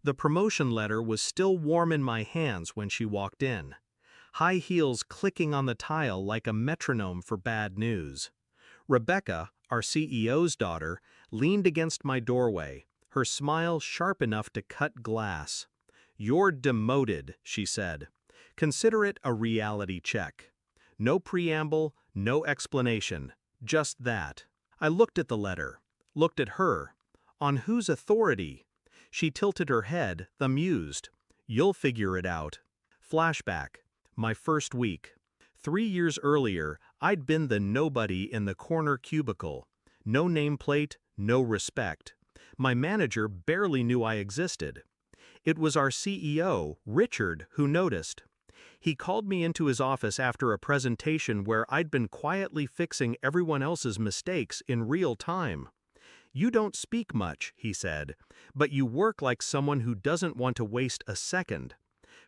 The promotion letter was still warm in my hands when she walked in, high heels clicking on the tile like a metronome for bad news. Rebecca, our CEO's daughter, leaned against my doorway, her smile sharp enough to cut glass. "You're demoted," she said. "Consider it a reality check." No preamble, no explanation, just that. I looked at the letter, looked at her. On whose authority? She tilted her head, amused. "You'll figure it out." Flashback. My first week. 3 years earlier, I'd been the nobody in the corner cubicle. No nameplate, no respect. My manager barely knew I existed. It was our CEO, Richard, who noticed. He called me into his office after a presentation where I'd been quietly fixing everyone else's mistakes in real time. "You don't speak much," he said, "but you work like someone who doesn't want to waste a second."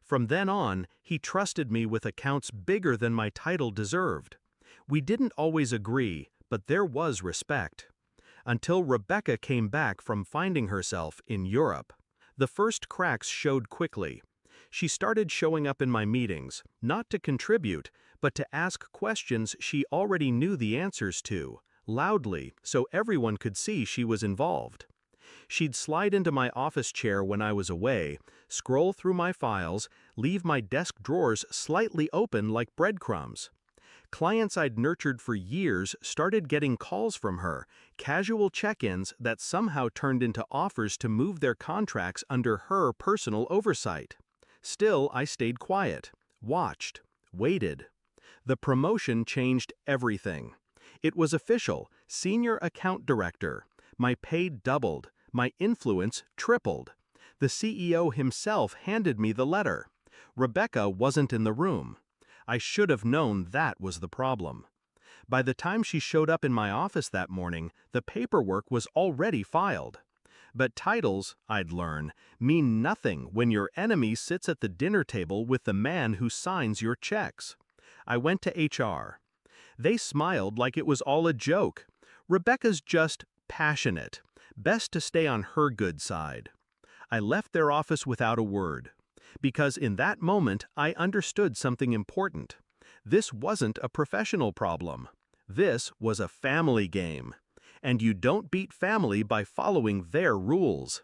From then on, he trusted me with accounts bigger than my title deserved. We didn't always agree, but there was respect. Until Rebecca came back from finding herself in Europe. The first cracks showed quickly. She started showing up in my meetings, not to contribute, but to ask questions she already knew the answers to, loudly, so everyone could see she was involved. She'd slide into my office chair when I was away, scroll through my files, leave my desk drawers slightly open like breadcrumbs. Clients I'd nurtured for years started getting calls from her, casual check-ins that somehow turned into offers to move their contracts under her personal oversight. Still, I stayed quiet, watched, waited. The promotion changed everything. It was official, senior account director. My pay doubled, my influence tripled. The CEO himself handed me the letter. Rebecca wasn't in the room. I should have known that was the problem. By the time she showed up in my office that morning, the paperwork was already filed. But titles, I'd learn, mean nothing when your enemy sits at the dinner table with the man who signs your checks. I went to HR. They smiled like it was all a joke. "Rebecca's just passionate. Best to stay on her good side." I left their office without a word. Because in that moment, I understood something important. This wasn't a professional problem. This was a family game. And you don't beat family by following their rules.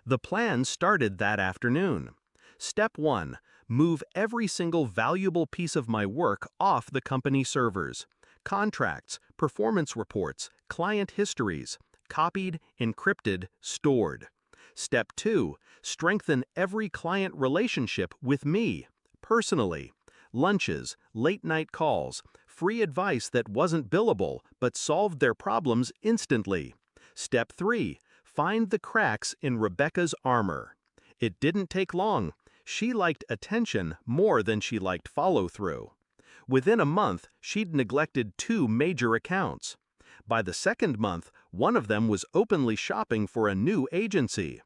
The plan started that afternoon. Step 1. Move every single valuable piece of my work off the company servers. Contracts, performance reports, client histories. Copied, encrypted, stored. Step 2. Strengthen every client relationship with me, personally. Lunches, late-night calls, free advice that wasn't billable but solved their problems instantly. Step 3. Find the cracks in Rebecca's armor. It didn't take long. She liked attention more than she liked follow-through. Within a month, she'd neglected 2 major accounts. By the second month, one of them was openly shopping for a new agency.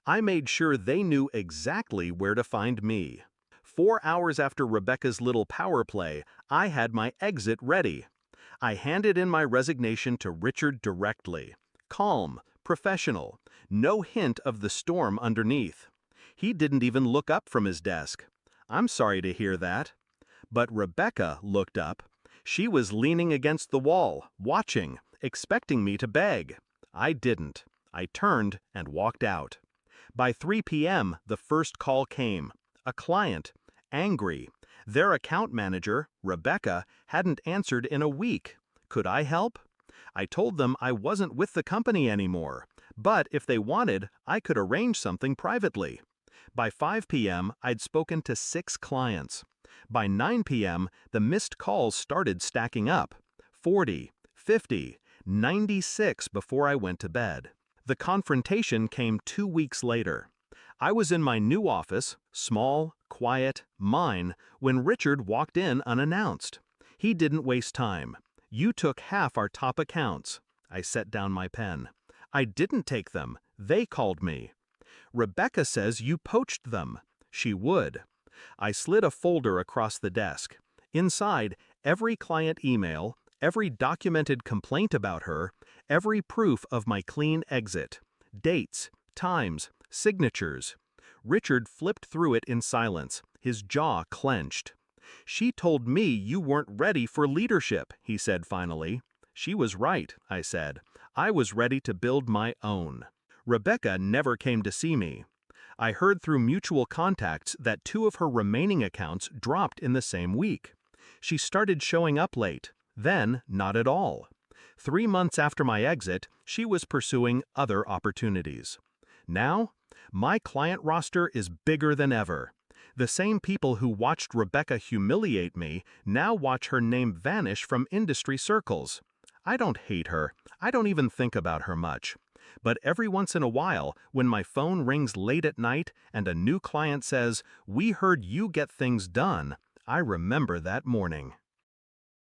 I made sure they knew exactly where to find me. 4 hours after Rebecca's little power play, I had my exit ready. I handed in my resignation to Richard directly. Calm, professional, no hint of the storm underneath. He didn't even look up from his desk. "I'm sorry to hear that." But Rebecca looked up. She was leaning against the wall, watching, expecting me to beg. I didn't. I turned and walked out. By 3 p.m., the first call came. A client, angry. Their account manager, Rebecca, hadn't answered in a week. Could I help? I told them I wasn't with the company anymore, but if they wanted, I could arrange something privately. By 5 p.m., I'd spoken to 6 clients. By 9 p.m., the missed calls started stacking up. 40, 50, 96 before I went to bed. The confrontation came 2 weeks later. I was in my new office, small, quiet, mine, when Richard walked in unannounced. He didn't waste time. "You took half our top accounts." I set down my pen. "I didn't take them. They called me." "Rebecca says you poached them." She would. I slid a folder across the desk. Inside, every client email, every documented complaint about her, every proof of my clean exit. Dates, times, signatures. Richard flipped through it in silence, his jaw clenched. "She told me you weren't ready for leadership," he said finally. "She was right," I said. "I was ready to build my own." Rebecca never came to see me. I heard through mutual contacts that 2 of her remaining accounts dropped in the same week. She started showing up late, then not at all. 3 months after my exit, she was pursuing other opportunities. Now, my client roster is bigger than ever. The same people who watched Rebecca humiliate me now watch her name vanish from industry circles. I don't hate her. I don't even think about her much. But every once in a while, when my phone rings late at night and a new client says, "We heard you get things done," I remember that morning.